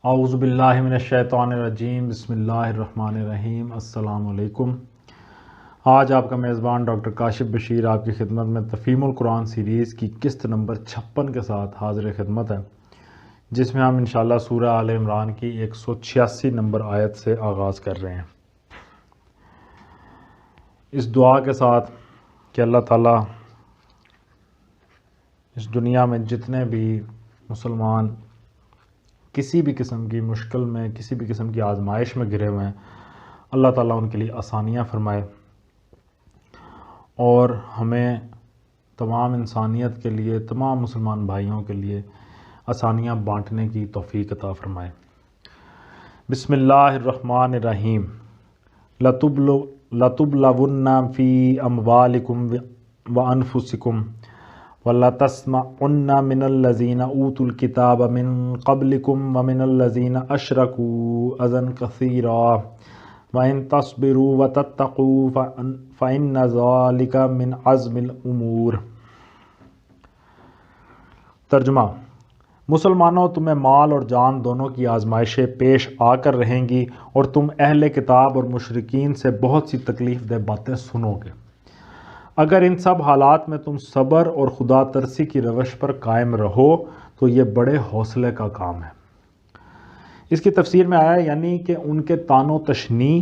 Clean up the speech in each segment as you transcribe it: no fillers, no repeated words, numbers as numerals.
اعوذ باللہ من الشیطان الرجیم، بسم اللہ الرحمن الرحیم۔ السلام علیکم۔ آج آپ کا میزبان ڈاکٹر کاشف بشیر آپ کی خدمت میں تفہیم القرآن سیریز کی قسط نمبر 56 کے ساتھ حاضر خدمت ہے، جس میں ہم انشاءاللہ سورہ آل عمران کی 186 نمبر آیت سے آغاز کر رہے ہیں، اس دعا کے ساتھ کہ اللہ تعالیٰ اس دنیا میں جتنے بھی مسلمان کسی بھی قسم کی مشکل میں، کسی بھی قسم کی آزمائش میں گرے ہوئے ہیں، اللہ تعالیٰ ان کے لیے آسانیاں فرمائے اور ہمیں تمام انسانیت کے لیے، تمام مسلمان بھائیوں کے لیے آسانیاں بانٹنے کی توفیق عطا فرمائے۔ بسم اللہ الرحمن الرحیم۔ لَتُبْلَوُنَّ فِي أَمْوَالِكُمْ وَأَنفُسِكُمْ وَلَتَسْمَعُنَّ مِنَ الَّذِينَ أُوتُوا الْكِتَابَ مِنْ قَبْلِكُمْ وَمِنَ الَّذِينَ أَشْرَكُوا أَذًى كَثِيرًا وَإِن تَصْبِرُوا وَتَتَّقُوا فَإِنَّ ذَلِكَ مِنْ عَزْمِ الْأُمُورِ۔ ترجمہ: مسلمانوں، تمہیں مال اور جان دونوں کی آزمائشیں پیش آ کر رہیں گی اور تم اہل کتاب اور مشرکین سے بہت سی تکلیف دہ باتیں سنو گے۔ اگر ان سب حالات میں تم صبر اور خدا ترسی کی روش پر قائم رہو تو یہ بڑے حوصلے کا کام ہے۔ اس کی تفسیر میں آیا یعنی کہ ان کے طعن و تشنیع،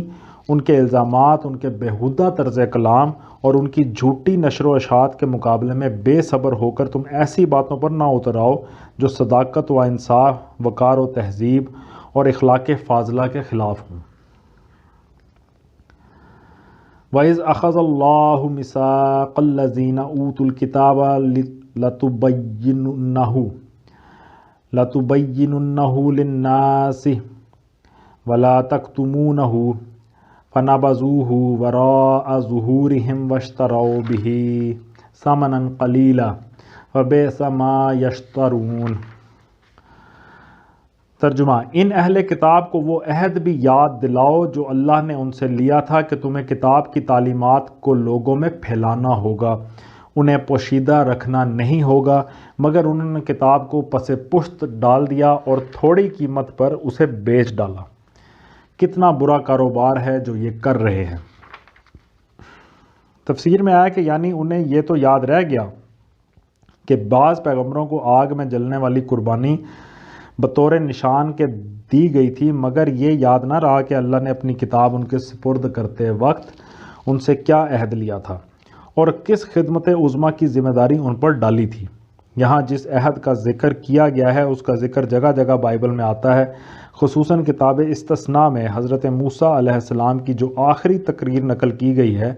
ان کے الزامات، ان کے بیہودہ طرز کلام اور ان کی جھوٹی نشر و اشاعت کے مقابلے میں بے صبر ہو کر تم ایسی باتوں پر نہ اتر آؤ جو صداقت و انصاف، وقار و تہذیب اور اخلاق فاضلہ کے خلاف ہوں۔ وَإِذْ أَخَذَ اللَّهُ مِيثَاقَ الَّذِينَ أُوتُوا الْكِتَابَ لَتُبَيِّنُنَّهُ لِلنَّاسِ وَلَا تَكْتُمُونَهُ فَنَبَذُوهُ وَرَاءَ ظُهُورِهِمْ وَاشْتَرَوْا بِهِ ثَمَنًا قَلِيلًا وَبِئْسَ مَا يَشْتَرُونَ۔ ترجمہ: ان اہل کتاب کو وہ عہد بھی یاد دلاؤ جو اللہ نے ان سے لیا تھا کہ تمہیں کتاب کی تعلیمات کو لوگوں میں پھیلانا ہوگا، انہیں پوشیدہ رکھنا نہیں ہوگا، مگر انہوں نے کتاب کو پس پشت ڈال دیا اور تھوڑی قیمت پر اسے بیچ ڈالا۔ کتنا برا کاروبار ہے جو یہ کر رہے ہیں۔ تفسیر میں آیا کہ یعنی انہیں یہ تو یاد رہ گیا کہ بعض پیغمبروں کو آگ میں جلنے والی قربانی بطور نشان کے دی گئی تھی، مگر یہ یاد نہ رہا کہ اللہ نے اپنی کتاب ان کے سپرد کرتے وقت ان سے کیا عہد لیا تھا اور کس خدمت عظمیٰ کی ذمہ داری ان پر ڈالی تھی۔ یہاں جس عہد کا ذکر کیا گیا ہے اس کا ذکر جگہ جگہ بائبل میں آتا ہے، خصوصاً کتاب استثناء میں حضرت موسیٰ علیہ السلام کی جو آخری تقریر نقل کی گئی ہے،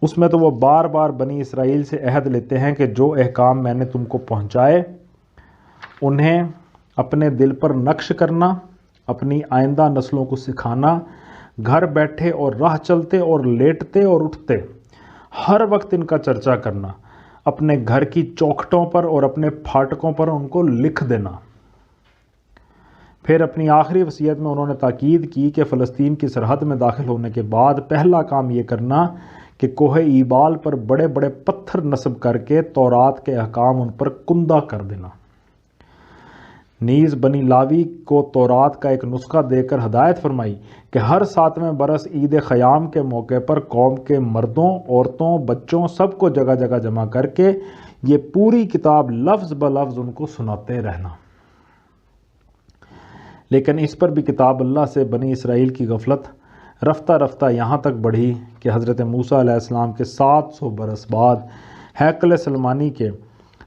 اس میں تو وہ بار بار بنی اسرائیل سے عہد لیتے ہیں کہ جو احکام میں نے تم کو پہنچائے انہیں اپنے دل پر نقش کرنا، اپنی آئندہ نسلوں کو سکھانا، گھر بیٹھے اور راہ چلتے اور لیٹتے اور اٹھتے ہر وقت ان کا چرچا کرنا، اپنے گھر کی چوکھٹوں پر اور اپنے پھاٹکوں پر ان کو لکھ دینا۔ پھر اپنی آخری وصیت میں انہوں نے تاکید کی کہ فلسطین کی سرحد میں داخل ہونے کے بعد پہلا کام یہ کرنا کہ کوہ ایبال پر بڑے بڑے پتھر نصب کر کے تورات کے احکام ان پر کندہ کر دینا۔ نیز بنی لاوی کو تورات کا ایک نسخہ دے کر ہدایت فرمائی کہ ہر 7ویں برس عید خیام کے موقع پر قوم کے مردوں، عورتوں، بچوں سب کو جگہ جگہ جمع کر کے یہ پوری کتاب لفظ بلفظ ان کو سناتے رہنا۔ لیکن اس پر بھی کتاب اللہ سے بنی اسرائیل کی غفلت رفتہ رفتہ یہاں تک بڑھی کہ حضرت موسیٰ علیہ السلام کے 700 برس بعد ہیکل سلمانی کے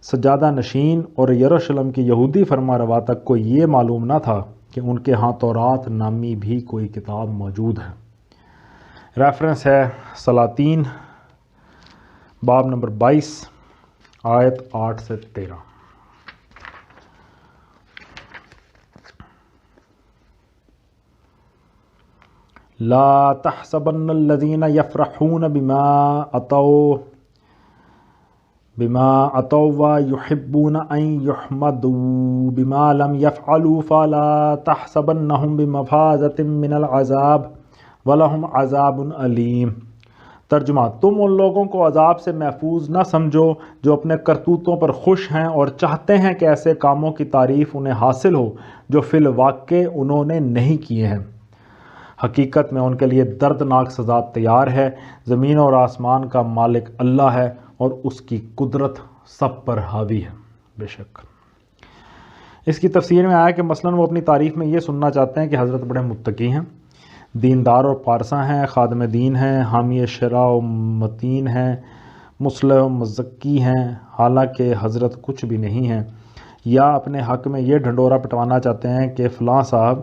سجادہ نشین اور یروشلم کی یہودی فرما روا تک کو یہ معلوم نہ تھا کہ ان کے ہاں تورات نامی بھی کوئی کتاب موجود ہے۔ ریفرنس ہے سلاطین باب نمبر 22 آیت 8 سے 13۔ لا تحسبن الذين يفرحون بما أتوا ويحبون أن يحمدوا بما لم يفعلوا فلا تحسبنهم بمفازة من العذاب ولهم عذاب أليم۔ ترجمہ، تم ان لوگوں کو عذاب سے محفوظ نہ سمجھو جو اپنے کرتوتوں پر خوش ہیں اور چاہتے ہیں کہ ایسے کاموں کی تعریف انہیں حاصل ہو جو فی الواقع انہوں نے نہیں کیے ہیں۔ حقیقت میں ان کے لیے دردناک سزا تیار ہے۔ زمین اور آسمان کا مالک اللہ ہے اور اس کی قدرت سب پر حاوی ہے۔ بے شک اس کی تفسیر میں آیا کہ مثلاً وہ اپنی تعریف میں یہ سننا چاہتے ہیں کہ حضرت بڑے متقی ہیں، دیندار اور پارساں ہیں، خادم دین ہیں، حامی شرع و متین ہیں، مصلح و مزکی ہیں، حالانکہ حضرت کچھ بھی نہیں ہیں۔ یا اپنے حق میں یہ ڈھنڈورا پٹوانا چاہتے ہیں کہ فلاں صاحب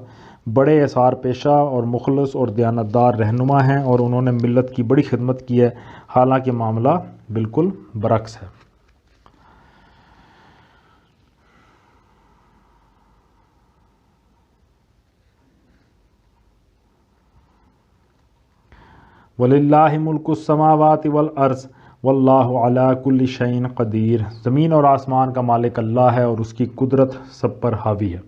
بڑے اثار پیشہ اور مخلص اور دیانتدار رہنما ہیں اور انہوں نے ملت کی بڑی خدمت کی ہے، حالانکہ معاملہ بالکل برعکس ہے۔ وَلِلَّهِ مُلْكُ السَّمَاوَاتِ وَالْأَرْضِ وَاللَّهُ عَلَى كُلِّ شَيْءٍ قَدِيرٌ۔ زمین اور آسمان کا مالک اللہ ہے اور اس کی قدرت سب پر حاوی ہے۔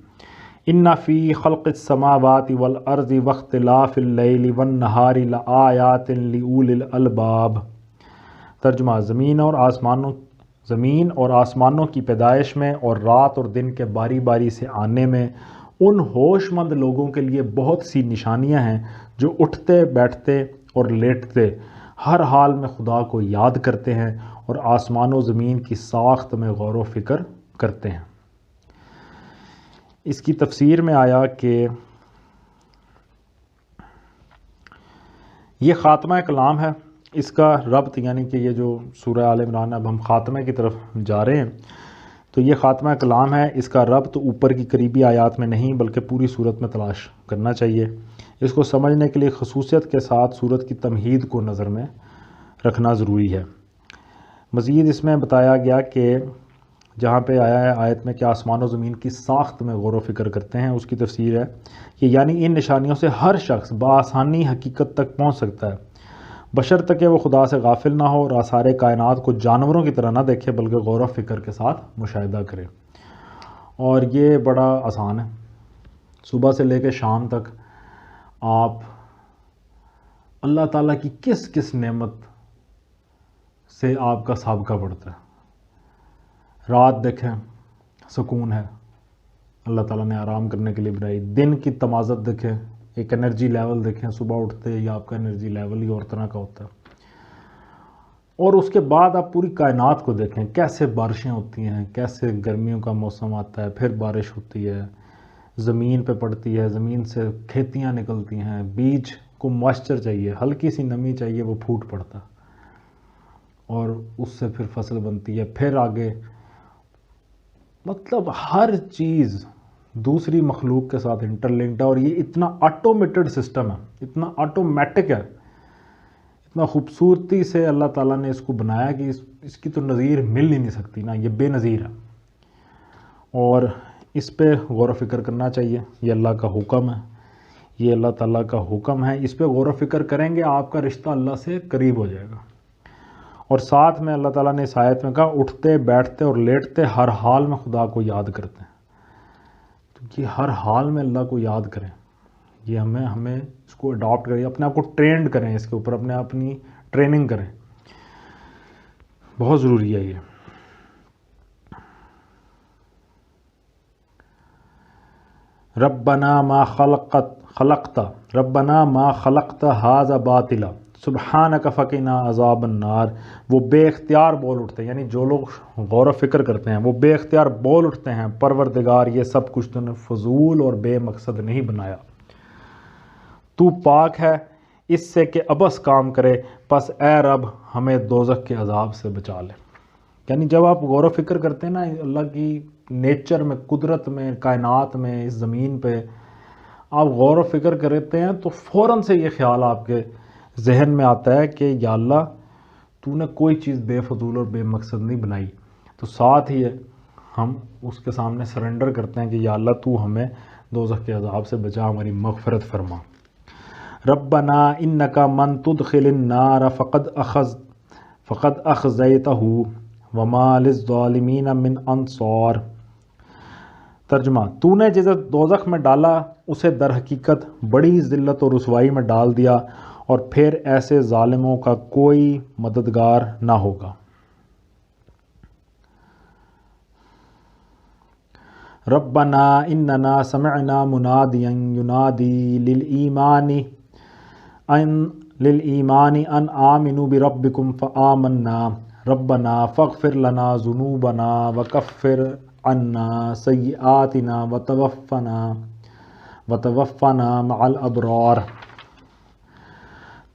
إِنَّ فِي خَلْقِ السَّمَاوَاتِ وَالْأَرْضِ وَاخْتِلَافِ اللَّيْلِ وَالنَّهَارِ لَآيَاتٍ لِأُولِي الْأَلْبَابِ۔ ترجمہ، زمین اور آسمانوں کی پیدائش میں اور رات اور دن کے باری باری سے آنے میں ان ہوش مند لوگوں کے لیے بہت سی نشانیاں ہیں جو اٹھتے بیٹھتے اور لیٹتے ہر حال میں خدا کو یاد کرتے ہیں اور آسمان و زمین کی ساخت میں غور و فکر کرتے ہیں۔ اس کی تفسیر میں آیا کہ یہ خاتمہ کلام ہے، اس کا ربط یعنی کہ یہ جو سورہ آل عمران اب ہم خاتمے کی طرف جا رہے ہیں تو یہ خاتمہ کلام ہے، اس کا ربط اوپر کی قریبی آیات میں نہیں بلکہ پوری صورت میں تلاش کرنا چاہیے۔ اس کو سمجھنے کے لیے خصوصیت کے ساتھ صورت کی تمہید کو نظر میں رکھنا ضروری ہے۔ مزید اس میں بتایا گیا کہ جہاں پہ آیا ہے آیت میں کہ آسمان و زمین کی ساخت میں غور و فکر کرتے ہیں، اس کی تفسیر ہے کہ یعنی ان نشانیوں سے ہر شخص بآسانی حقیقت تک پہنچ سکتا ہے، بشرطیکہ کہ وہ خدا سے غافل نہ ہو اور آثار کائنات کو جانوروں کی طرح نہ دیکھے بلکہ غور و فکر کے ساتھ مشاہدہ کرے۔ اور یہ بڑا آسان ہے، صبح سے لے کے شام تک آپ اللہ تعالیٰ کی کس کس نعمت سے آپ کا سابقہ بڑھتا ہے۔ رات دیکھیں، سکون ہے، اللہ تعالیٰ نے آرام کرنے کے لیے بنائی۔ دن کی تمازت دیکھیں، ایک انرجی لیول دیکھیں، صبح اٹھتے ہی آپ کا انرجی لیول ہی اور طرح کا ہوتا ہے۔ اور اس کے بعد آپ پوری کائنات کو دیکھیں، کیسے بارشیں ہوتی ہیں، کیسے گرمیوں کا موسم آتا ہے، پھر بارش ہوتی ہے، زمین پہ پڑتی ہے، زمین سے کھیتیاں نکلتی ہیں، بیج کو موئسچر چاہیے، ہلکی سی نمی چاہیے، وہ پھوٹ پڑتا اور اس سے پھر فصل بنتی ہے، پھر آگے مطلب ہر چیز دوسری مخلوق کے ساتھ انٹرلنکڈ ہے۔ اور یہ اتنا آٹومیٹڈ سسٹم ہے، اتنا آٹومیٹک ہے، اتنا خوبصورتی سے اللہ تعالیٰ نے اس کو بنایا کہ اس کی تو نظیر مل ہی نہیں سکتی نا، یہ بے نظیر ہے۔ اور اس پہ غور و فکر کرنا چاہیے، یہ اللہ کا حکم ہے، یہ اللہ تعالیٰ کا حکم ہے، اس پہ غور و فکر کریں گے آپ کا رشتہ اللہ سے قریب ہو جائے گا۔ اور ساتھ میں اللہ تعالیٰ نے اس آیت میں کہا اٹھتے بیٹھتے اور لیٹتے ہر حال میں خدا کو یاد کرتے ہیں، تو یہ ہر حال میں اللہ کو یاد کریں، یہ ہمیں اس کو اڈاپٹ کریں، اپنے آپ کو ٹرینڈ کریں، اس کے اوپر اپنی ٹریننگ کریں، بہت ضروری ہے یہ۔ ربنا ما خلقت ھذا باطلا سبحانک فقنا عذاب النار۔ وہ بے اختیار بول اٹھتے ہیں، یعنی جو لوگ غور و فکر کرتے ہیں وہ بے اختیار بول اٹھتے ہیں، پروردگار یہ سب کچھ تو نے فضول اور بے مقصد نہیں بنایا، تو پاک ہے اس سے کہ ابس کام کرے، پس اے رب ہمیں دوزخ کے عذاب سے بچا لے۔ یعنی جب آپ غور و فکر کرتے ہیں نا اللہ کی نیچر میں، قدرت میں، کائنات میں، اس زمین پہ آپ غور و فکر کرتے ہیں تو فوراً سے یہ خیال آپ کے ذہن میں آتا ہے کہ یا اللہ تو نے کوئی چیز بے فضول اور بے مقصد نہیں بنائی، تو ساتھ ہی ہم اس کے سامنے سرنڈر کرتے ہیں کہ یا اللہ تو ہمیں دوزخ کے عذاب سے بچا، ہماری مغفرت فرما۔ ربنا انکا من تدخل النار فقد اخزیتہ وما للظالمین من انصار۔ ترجمہ، تو نے جسے دوزخ میں ڈالا اسے در حقیقت بڑی ذلت اور رسوائی میں ڈال دیا، اور پھر ایسے ظالموں کا کوئی مددگار نہ ہوگا۔ ربنا اننا سمعنا منادیا ینادی للایمان ان آمنوا بربکم فآمنا ربنا فاغفر لنا ذنوبنا وکفر عنا سیئاتنا وتوفنا مع الابرار۔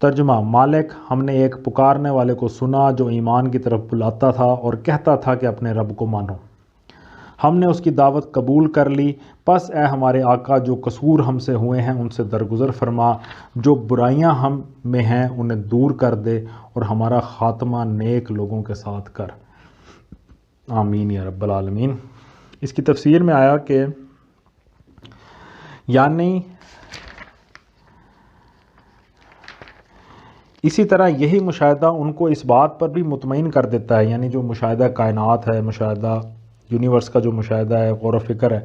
ترجمہ: مالک، ہم نے ایک پکارنے والے کو سنا جو ایمان کی طرف بلاتا تھا اور کہتا تھا کہ اپنے رب کو مانو۔ ہم نے اس کی دعوت قبول کر لی، پس اے ہمارے آقا جو قصور ہم سے ہوئے ہیں ان سے درگزر فرما، جو برائیاں ہم میں ہیں انہیں دور کر دے اور ہمارا خاتمہ نیک لوگوں کے ساتھ کر۔ آمین یا رب العالمین۔ اس کی تفسیر میں آیا کہ یعنی اسی طرح یہی مشاہدہ ان کو اس بات پر بھی مطمئن کر دیتا ہے، یعنی جو مشاہدہ کائنات ہے، مشاہدہ یونیورس کا جو مشاہدہ ہے، غور و فکر ہے،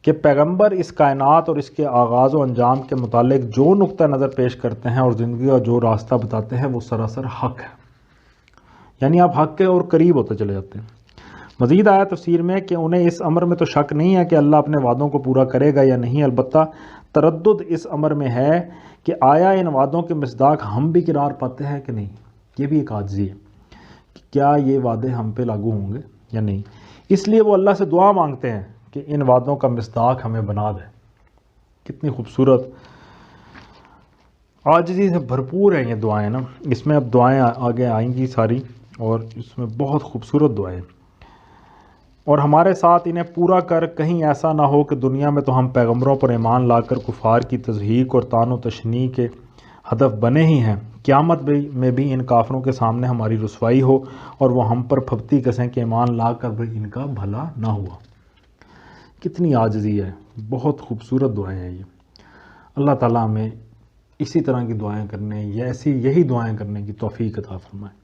کہ پیغمبر اس کائنات اور اس کے آغاز و انجام کے متعلق جو نقطہ نظر پیش کرتے ہیں اور زندگی کا جو راستہ بتاتے ہیں وہ سراسر حق ہے، یعنی آپ حق کے اور قریب ہوتے چلے جاتے ہیں۔ مزید آیا تفسیر میں کہ انہیں اس امر میں تو شک نہیں ہے کہ اللہ اپنے وعدوں کو پورا کرے گا یا نہیں، البتہ تردد اس امر میں ہے کہ آیا ان وعدوں کے مصداق ہم بھی قرار پاتے ہیں کہ نہیں۔ یہ بھی ایک عاجزی ہے کہ کیا یہ وعدے ہم پہ لاگو ہوں گے یا نہیں، اس لیے وہ اللہ سے دعا مانگتے ہیں کہ ان وعدوں کا مصداق ہمیں بنا دے۔ کتنی خوبصورت عاجزی سے بھرپور ہیں یہ دعائیں نا، اس میں اب دعائیں آگے آئیں گی ساری، اور اس میں بہت خوبصورت دعائیں، اور ہمارے ساتھ انہیں پورا کر، کہیں ایسا نہ ہو کہ دنیا میں تو ہم پیغمبروں پر ایمان لا کر کفار کی تضحیق اور طعن و تشنیع کے ہدف بنے ہی ہیں، قیامت میں بھی ان کافروں کے سامنے ہماری رسوائی ہو اور وہ ہم پر پھبتی کسیں کہ ایمان لا کر بھی ان کا بھلا نہ ہوا۔ کتنی عاجزی ہے، بہت خوبصورت دعائیں ہیں یہ۔ اللہ تعالیٰ ہمیں اسی طرح کی دعائیں کرنے، یہی دعائیں کرنے کی توفیق عطا فرمائے۔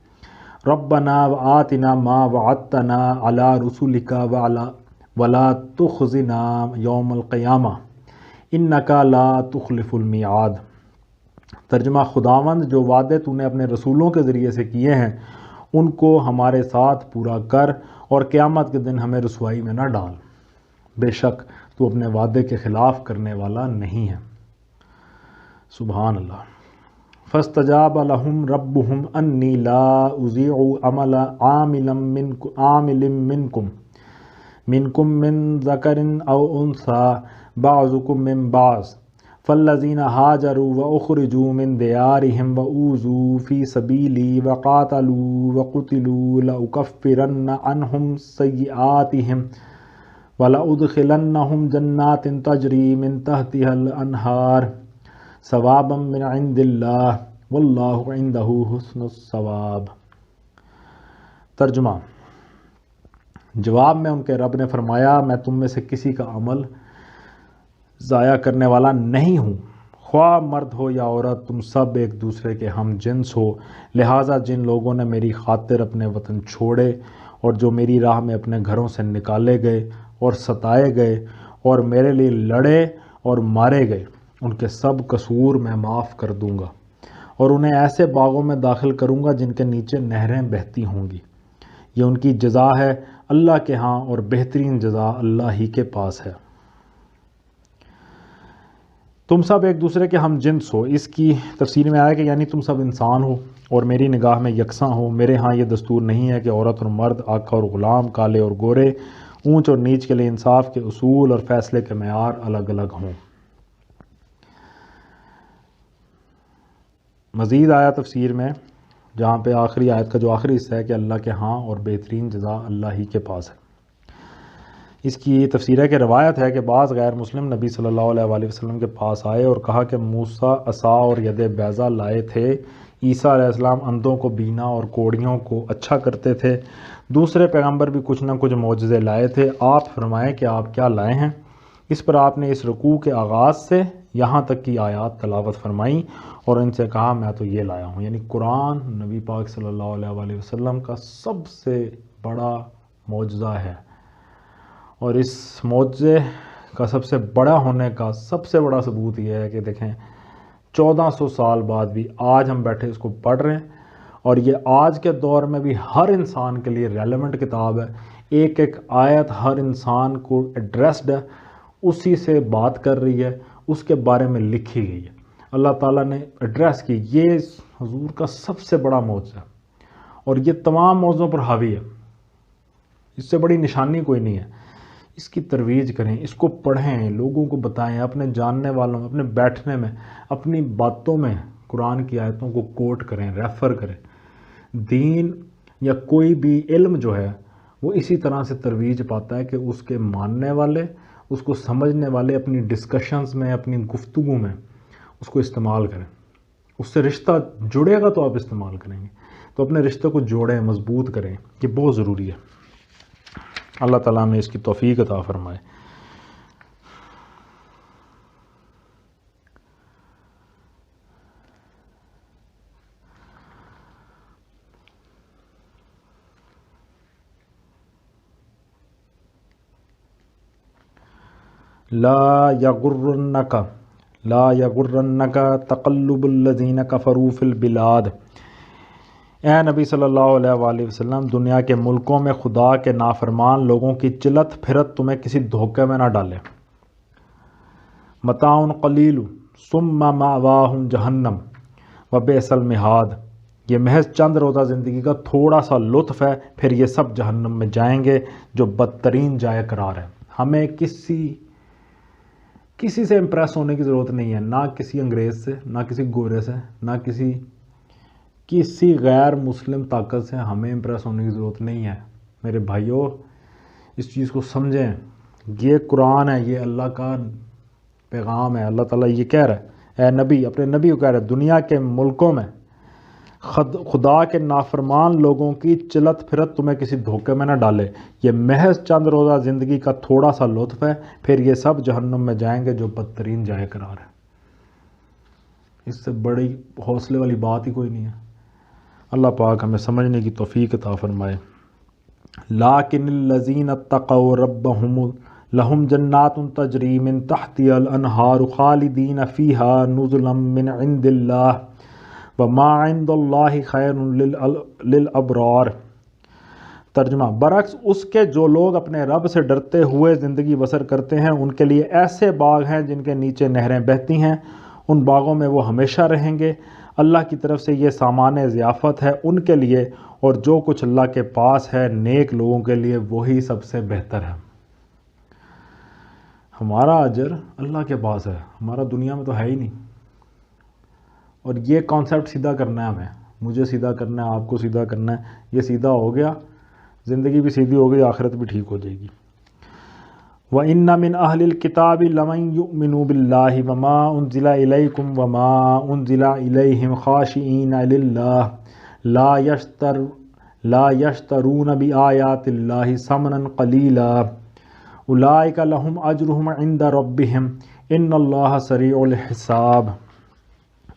ربنا وآتنا ما وعدتنا علی رسولک ولا تخزنا یوم القیامہ انک لا تخلف المیعاد۔ ترجمہ: خداوند جو وعدے تو نے اپنے رسولوں کے ذریعے سے کیے ہیں ان کو ہمارے ساتھ پورا کر اور قیامت کے دن ہمیں رسوائی میں نہ ڈال، بے شک تو اپنے وعدے کے خلاف کرنے والا نہیں ہے۔ سبحان اللہ۔ فاستجاب لهم ربهم انی لا اضیع عمل عامل منکم من ذکر او انثى بعضکم من بعض فالذین هاجروا واخرجوا من دیارهم واوذوا فی سبیلی وقاتلوا وقتلوا لأکفرن عنهم سیئاتهم وَلَأُدْخِلَنَّهُمْ جَنَّاتٍ تَجْرِي مِن تَحْتِهَا الْأَنْهَارُ ثَوَابًا مِّنْ عِندِ اللَّهِ وَاللَّهُ عِندَهُ حُسْنُ الثَّوَابِ۔ ترجمہ: جواب میں ان کے رب نے فرمایا، میں تم میں سے کسی کا عمل ضائع کرنے والا نہیں ہوں، خواہ مرد ہو یا عورت، تم سب ایک دوسرے کے ہم جنس ہو، لہٰذا جن لوگوں نے میری خاطر اپنے وطن چھوڑے اور جو میری راہ میں اپنے گھروں سے نکالے گئے اور ستائے گئے اور میرے لیے لڑے اور مارے گئے، ان کے سب قصور میں معاف کر دوں گا اور انہیں ایسے باغوں میں داخل کروں گا جن کے نیچے نہریں بہتی ہوں گی، یہ ان کی جزا ہے اللہ کے ہاں اور بہترین جزا اللہ ہی کے پاس ہے۔ تم سب ایک دوسرے کے ہم جنس ہو، اس کی تفسیر میں آیا کہ یعنی تم سب انسان ہو اور میری نگاہ میں یکساں ہو۔ میرے ہاں یہ دستور نہیں ہے کہ عورت اور مرد، آقا اور غلام، کالے اور گورے، اونچ اور نیچ کے لیے انصاف کے اصول اور فیصلے کے معیار الگ الگ ہوں۔ مزید آیا تفسیر میں جہاں پہ آخری آیت کا جو آخری حصہ ہے کہ اللہ کے ہاں اور بہترین جزا اللہ ہی کے پاس ہے۔ اس کی یہ تفسیر ہے کہ روایت ہے کہ بعض غیر مسلم نبی صلی اللہ علیہ وآلہ وسلم کے پاس آئے اور کہا کہ موسیٰ عصا اور ید بیضہ لائے تھے، عیسیٰ علیہ السلام اندھوں کو بینا اور کوڑیوں کو اچھا کرتے تھے، دوسرے پیغمبر بھی کچھ نہ کچھ معجزے لائے تھے، آپ فرمائیں کہ آپ کیا لائے ہیں؟ اس پر آپ نے اس رکوع کے آغاز سے یہاں تک کی آیات تلاوت فرمائیں اور ان سے کہا میں تو یہ لایا ہوں، یعنی قرآن نبی پاک صلی اللہ علیہ وآلہ وسلم کا سب سے بڑا معجزہ ہے، اور اس معجزے کا سب سے بڑا ہونے کا سب سے بڑا ثبوت یہ ہے کہ دیکھیں 1400 سال بعد بھی آج ہم بیٹھے اس کو پڑھ رہے ہیں، اور یہ آج کے دور میں بھی ہر انسان کے لیے ریلیونٹ کتاب ہے. ایک ایک آیت ہر انسان کو ایڈریسڈ ہے، اسی سے بات کر رہی ہے، اس کے بارے میں لکھی گئی ہے. اللہ تعالیٰ نے ایڈریس کی. یہ حضور کا سب سے بڑا معجزہ ہے، اور یہ تمام موضوعوں پر حاوی ہے. اس سے بڑی نشانی کوئی نہیں ہے. اس کی ترویج کریں، اس کو پڑھیں، لوگوں کو بتائیں، اپنے جاننے والوں میں، اپنے بیٹھنے میں، اپنی باتوں میں قرآن کی آیتوں کو کوٹ کریں، ریفر کریں. دین یا کوئی بھی علم جو ہے وہ اسی طرح سے ترویج پاتا ہے کہ اس کے ماننے والے، اس کو سمجھنے والے اپنی ڈسکشنز میں، اپنی گفتگو میں اس کو استعمال کریں. اس سے رشتہ جڑے گا تو آپ استعمال کریں گے. تو اپنے رشتے کو جوڑیں، مضبوط کریں. یہ بہت ضروری ہے. اللہ تعالیٰ نے اس کی توفیق عطا فرمائے. لا یغرنک تقلب الذین کفروا فی البلاد. اے نبی صلی اللہ علیہ وآلہ وسلم، دنیا کے ملکوں میں خدا کے نافرمان لوگوں کی چلت پھرت تمہیں کسی دھوکے میں نہ ڈالے. متاع قلیل ثم مأواہم جہنم وبئس المہاد. یہ محض چند روزہ زندگی کا تھوڑا سا لطف ہے، پھر یہ سب جہنم میں جائیں گے جو بدترین جائے قرار ہے. ہمیں کسی سے امپریس ہونے کی ضرورت نہیں ہے، نہ کسی انگریز سے، نہ کسی گورے سے، نہ کسی غیر مسلم طاقت سے ہمیں امپریس ہونے کی ضرورت نہیں ہے. میرے بھائیوں، اس چیز کو سمجھیں. یہ قرآن ہے، یہ اللہ کا پیغام ہے. اللہ تعالیٰ یہ کہہ رہا ہے، اے نبی، اپنے نبی کو کہہ رہا ہے، دنیا کے ملکوں میں خدا کے نافرمان لوگوں کی چلت پھرت تمہیں کسی دھوکے میں نہ ڈالے. یہ محض چند روزہ زندگی کا تھوڑا سا لطف ہے، پھر یہ سب جہنم میں جائیں گے جو بدترین جائے قرار ہے. اس سے بڑی حوصلے والی بات ہی کوئی نہیں ہے. اللہ پاک ہمیں سمجھنے کی توفیق عطا فرمائے. لیکن الذین اتقوا ربهم لهم جنات تجری من تحتها الانہار خالدین فیہا نزلا من عند اللہ وما عند اللہ خیر للابرار. ترجمہ: برعکس اس کے جو لوگ اپنے رب سے ڈرتے ہوئے زندگی بسر کرتے ہیں، ان کے لیے ایسے باغ ہیں جن کے نیچے نہریں بہتی ہیں. ان باغوں میں وہ ہمیشہ رہیں گے. اللہ کی طرف سے یہ سامان ضیافت ہے ان کے لیے، اور جو کچھ اللہ کے پاس ہے نیک لوگوں کے لیے وہی سب سے بہتر ہے. ہمارا اجر اللہ کے پاس ہے، ہمارا دنیا میں تو ہے ہی نہیں. اور یہ کانسیپٹ سیدھا کرنا ہے، ہمیں، مجھے سیدھا کرنا ہے، آپ کو سیدھا کرنا ہے. یہ سیدھا ہو گیا، زندگی بھی سیدھی ہو گئی، آخرت بھی ٹھیک ہو جائے گی. وَإِنَّ مِنْ أَهْلِ الْكِتَابِ لَمَنْ يُؤْمِنُ بِاللَّهِ وَمَا أُنْزِلَ إِلَيْكُمْ وَمَا أُنْزِلَ إِلَيْهِمْ خَاشِعِينَ لِلَّهِ لَا يَشْتَرُونَ بِآيَاتِ اللَّهِ ثَمَنًا قَلِيلًا أُولَئِكَ لَهُمْ أَجْرُهُمْ عِنْدَ رَبِّهِمْ إِنَّ اللَّهَ سَرِيعُ الْحِسَابِ.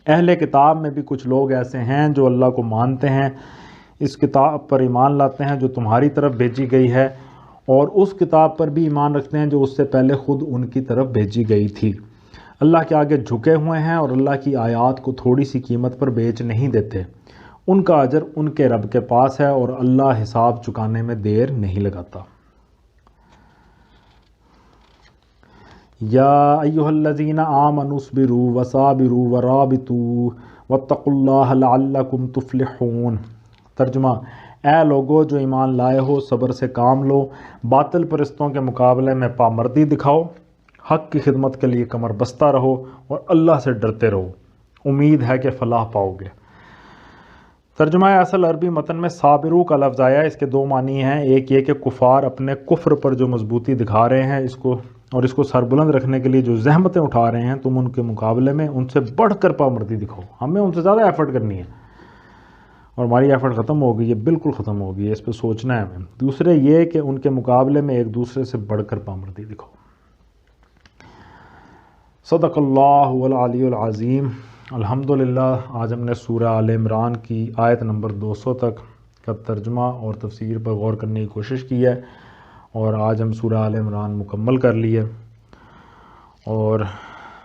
اہل کتاب میں بھی کچھ لوگ ایسے ہیں جو اللہ کو مانتے ہیں، اس کتاب پر ایمان لاتے ہیں جو تمہاری طرف بھیجی گئی ہے، اور اس کتاب پر بھی ایمان رکھتے ہیں جو اس سے پہلے خود ان کی طرف بھیجی گئی تھی. اللہ کے آگے جھکے ہوئے ہیں اور اللہ کی آیات کو تھوڑی سی قیمت پر بیچ نہیں دیتے. ان کا اجر ان کے رب کے پاس ہے، اور اللہ حساب چکانے میں دیر نہیں لگاتا. یا ایھا الذین آمنوا اصبروا وصابروا ورابطوا واتقوا اللہ لعلکم تفلحون. ترجمہ: اے لوگو جو ایمان لائے ہو، صبر سے کام لو، باطل پرستوں کے مقابلے میں پامردی دکھاؤ، حق کی خدمت کے لیے کمر بستہ رہو، اور اللہ سے ڈرتے رہو، امید ہے کہ فلاح پاؤ گے. ترجمہ اصل عربی متن میں صابرو کا لفظ آیا. اس کے دو معنی ہیں. ایک یہ کہ کفار اپنے کفر پر جو مضبوطی دکھا رہے ہیں اس کو سربلند رکھنے کے لیے جو زحمتیں اٹھا رہے ہیں، تم ان کے مقابلے میں ان سے بڑھ کر پامردی دکھاؤ. ہمیں ان سے زیادہ ایفرٹ کرنی ہے، اور ہماری ایفرٹ ختم ہو گئی ہے، بالکل ختم ہو گئی ہے. اس پہ سوچنا ہے ہمیں. دوسرے یہ کہ ان کے مقابلے میں ایک دوسرے سے بڑھ کر پامردی دکھاؤ. صدق اللہ العلی العظیم. الحمدللہ آج ہم نے سورہ آل عمران کی آیت نمبر 200 تک کا ترجمہ اور تفسیر پر غور کرنے کی کوشش کی ہے، اور آج ہم سورہ آل عمران مکمل کر لی ہے. اور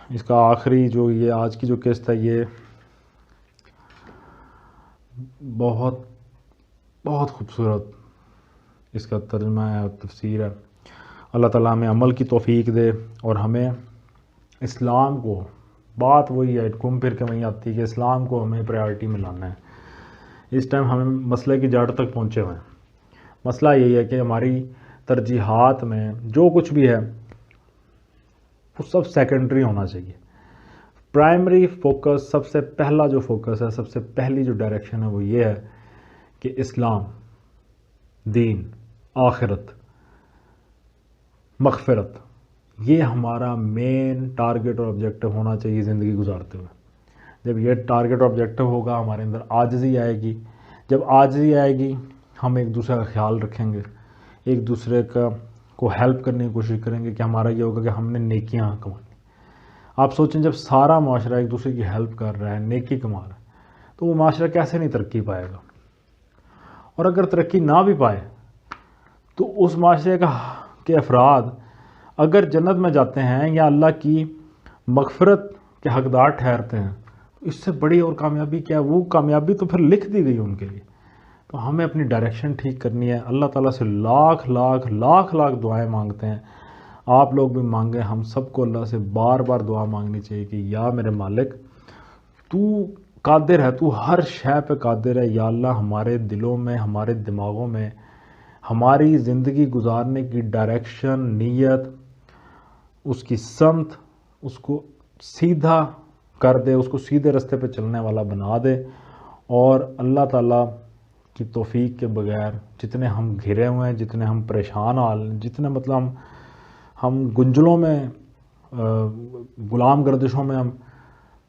اس کا آخری جو یہ آج کی جو قسط ہے یہ بہت بہت خوبصورت اس کا ترجمہ ہے اور تفسیر ہے. اللہ تعالیٰ ہمیں عمل کی توفیق دے اور ہمیں اسلام کو، بات وہی ہے گھوم پھر کے وہیں آتی ہے کہ اسلام کو ہمیں پریارٹی میں لانا ہے. اس ٹائم ہمیں مسئلے کی جڑ تک پہنچے ہوئے ہیں. مسئلہ یہی ہے کہ ہماری ترجیحات میں جو کچھ بھی ہے وہ سب سیکنڈری ہونا چاہیے. پرائمری فوکس، سب سے پہلا جو فوکس ہے، سب سے پہلی جو ڈائریکشن ہے وہ یہ ہے کہ اسلام، دین، آخرت، مغفرت، یہ ہمارا مین ٹارگٹ اور آبجیکٹو ہونا چاہیے زندگی گزارتے ہوئے. جب یہ ٹارگٹ اور آبجیکٹو ہوگا ہمارے اندر عاجزی آئے گی. جب عاجزی آئے گی ہم ایک دوسرے کا خیال رکھیں گے، ایک دوسرے کو ہیلپ کرنے کی کوشش کریں گے کہ ہمارا یہ ہوگا کہ ہم نے نیکیاں کمانی. آپ سوچیں جب سارا معاشرہ ایک دوسرے کی ہیلپ کر رہا ہے، نیکی کما رہا ہے، تو وہ معاشرہ کیسے نہیں ترقی پائے گا؟ اور اگر ترقی نہ بھی پائے تو اس معاشرے کے افراد اگر جنت میں جاتے ہیں یا اللہ کی مغفرت کے حقدار ٹھہرتے ہیں، اس سے بڑی اور کامیابی کیا ہے؟ وہ کامیابی تو پھر لکھ دی گئی ان کے لیے. تو ہمیں اپنی ڈائریکشن ٹھیک کرنی ہے. اللہ تعالیٰ سے لاکھ لاکھ لاکھ لاکھ دعائیں مانگتے ہیں. آپ لوگ بھی مانگیں. ہم سب کو اللہ سے بار بار دعا مانگنی چاہیے کہ یا میرے مالک تو قادر ہے، تو ہر شے پہ قادر ہے. یا اللہ ہمارے دلوں میں، ہمارے دماغوں میں ہماری زندگی گزارنے کی ڈائریکشن، نیت، اس کی سمت، اس کو سیدھا کر دے، اس کو سیدھے رستے پہ چلنے والا بنا دے. اور اللہ تعالیٰ کی توفیق کے بغیر جتنے ہم گھرے ہوئے ہیں، جتنے ہم پریشان حال، جتنے مطلب ہم گنجلوں میں، غلام گردشوں میں ہم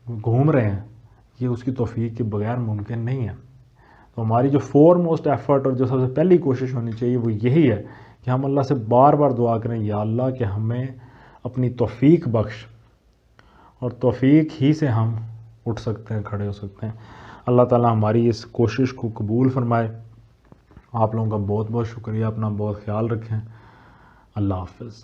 گھوم رہے ہیں، یہ اس کی توفیق کے بغیر ممکن نہیں ہے. تو ہماری جو فور موسٹ ایفرٹ اور جو سب سے پہلی کوشش ہونی چاہیے وہ یہی ہے کہ ہم اللہ سے بار بار دعا کریں، یا اللہ کہ ہمیں اپنی توفیق بخش، اور توفیق ہی سے ہم اٹھ سکتے ہیں، کھڑے ہو سکتے ہیں. اللہ تعالیٰ ہماری اس کوشش کو قبول فرمائے. آپ لوگوں کا بہت بہت شکریہ. اپنا بہت خیال رکھیں. اللہ حافظ.